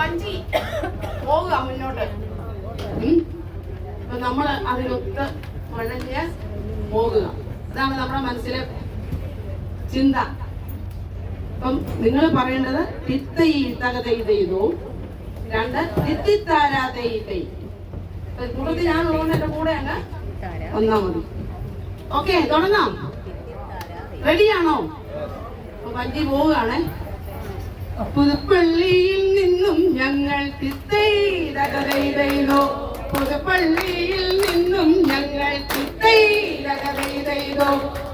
വഞ്ചി പോവുക മുന്നോട്ട്. അപ്പൊ നമ്മൾ അതിനൊത്ത് വഴഞ്ഞ് പോകുക. ഇതാണ് നമ്മുടെ മനസ്സിലെ ചിന്ത. അപ്പം നിങ്ങൾ പറയേണ്ടത് തിത്തൈ തകതൈതോ, രണ്ട് തിത്തിത്താരാതൈതൈ. കൂടുതൽ ഞാനുള്ളതുകൊണ്ട് എന്റെ കൂടെ അങ്ങ് വന്നാ മതി. ഓക്കെ, തുടങ്ങാം. റെഡിയാണോ? വഞ്ചി പോവുകയാണേ. പുതുപ്പള്ളിയിൽ നിന്നും ഞങ്ങൾ തിത്തൈതകതൈതോ, പുതുപ്പള്ളിയിൽ നിന്നും ഞങ്ങൾ തിത്തൈതകതൈതോ,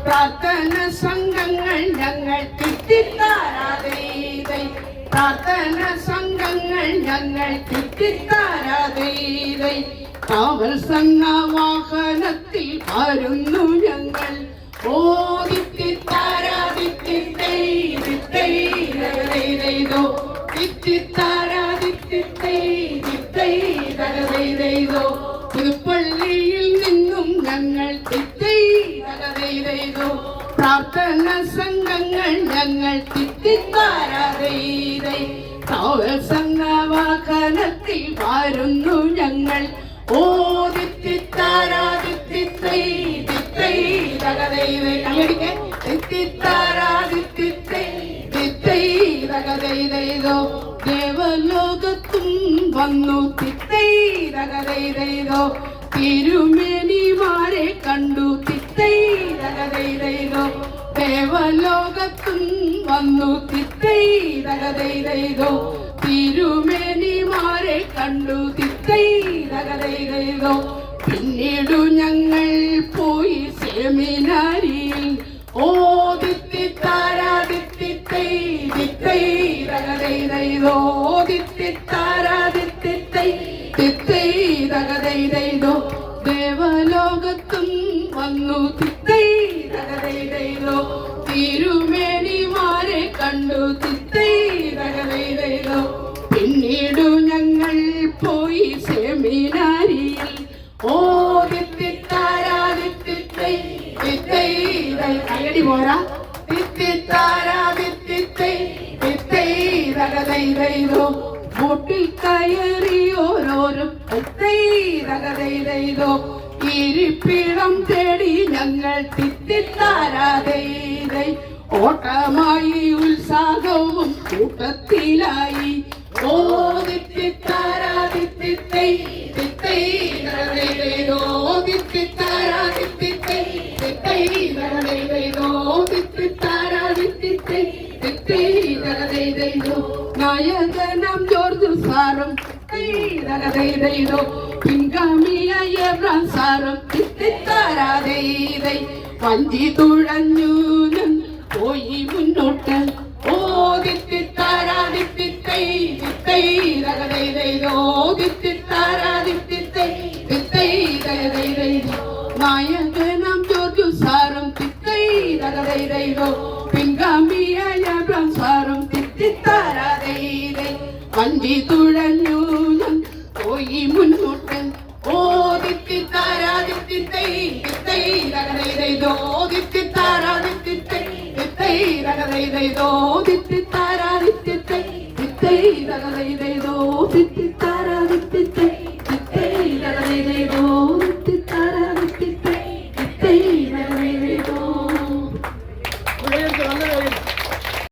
പ്രാർത്ഥന സംഘങ്ങൾ ഞങ്ങൾ തിത്തിത്താരാതൈതൈ, പ്രാർത്ഥന സംഘങ്ങൾ ഞങ്ങൾ തിത്തിത്താരാതൈതൈ, കാവൽ സംഘ വാഹനത്തിൽ വരുന്നു ഞങ്ങൾ. ഓ തിത്തിത്താരാതിത്തിത്തൈ തിത്തൈതകതൈതോ, തിത്തിത്താരാതിത്തിത്തൈ തിത്തൈതകതൈതോ, പുതുപ്പള്ളിയിൽ നിന്നും ഞങ്ങൾ തിത്തൈതകതൈതോ, പ്രാർത്ഥന സംഘങ്ങൾ ഞങ്ങൾ തിത്തിത്താരാതൈതൈ, കാവൽ സംഘ വാഹനത്തിൽ വരുന്നു ഞങ്ങൾ. ഓ തിത്തിത്താരാതിത്തിത്തൈ തിത്തൈതകതൈതൈ, കൈയടിക്കേ. തിത്തിത്താരാതിത്തിത്തൈ തിത്തൈതകതൈതോ, ദേവലോകത്തും വന്നു തിത്തൈതകതൈതോ, തിരുമേനിമാരെ കണ്ടു തിത്തൈതകതൈതോ, ദേവലോകത്തും വന്നു തിത്തൈതകതൈതോ, തിരുമേനിമാരെ കണ്ടു തിത്തൈതകതൈതോ, പിന്നീടു ഞങ്ങൾ പോയി സെമിനാരിയിൽ. ഓ തിത്തിത്താരാതിത്തിത്തൈ തിത്തൈതകതൈതോ, തിത്തിത്താരാതിത്തിത്തൈ തിത്തൈതകതൈതോ, ദേവലോകത്തും വന്നു തിത്തൈതകതൈതോ, തിരുമേനിമാരെ കണ്ടു തിത്തൈതകതൈതോ, പിന്നീടു ഞങ്ങൾ പോയി സെമിനാരിയിൽ. ഓ തിത്തിത്താരാതിത്തിത്തൈ തിത്തൈതൈ, കൈയടി പോരാ. തിത്തിത്താരാതിത്തിത്തൈ തിത്തൈതകതൈതോ, ബോട്ടിൽ കയറി ഓരോരും തിത്തൈതകതൈതോ, ഇരിപ്പിടം തേടി ഞങ്ങൾ തിത്തിത്താരാതൈതൈ, ഓട്ടമായി ഉത്സാഹവും കൂട്ടത്തിലായി. ഓ തിത്തിത്താരാതിത്തിത്തൈ തിത്തൈതകതൈതോ, തിത്തിത്താരാതിത്തിത്തൈ തിത്തൈതകതൈതോ, തിത്തിത്താരാതിത്തിത്തൈ തിത്തൈതകതൈതോ, നായകനം ജോർജ് സാറും തിത്തൈതകതൈതോ, പിൻഗാമിയായ എബ്രാം സാറും തിത്തിത്താരാതൈതൈ, വഞ്ചി തുഴഞ്ഞു പോയി മുന്നോട്ട്. ഓ തിത്തിത്താരാതിത്തിത്തൈ തിത്തൈതകതൈതോ, തിത്തിത്താരാതിത്തിത്തൈ തിത്തൈതകതൈതോ, നായകനം ജോർജ് സാറും തിത്തൈതകതൈതോ, പിൻഗാമിയായ എബ്രാം സാറും തിത്തിത്താരാതൈതൈ, വഞ്ചി തുഴഞ്ഞു പോയി മുന്നോട്ട്. ഓ തിത്തിത്താരാതിത്തിത്തൈ തിത്തൈതകതൈതോ, തിത്തിത്താരാതിത്തിത്തൈ തിത്തൈതകതൈതോ, തിത്തിത്താരാതിത്തിത്തൈ തിത്തൈതകതൈതോ, തിത്തിത്താരാതിത്തിത്തൈ തിത്തൈതകതൈതോ, തിത്തിത്താരാതിത്തിത്തൈ തിത്തൈതകതൈതോ.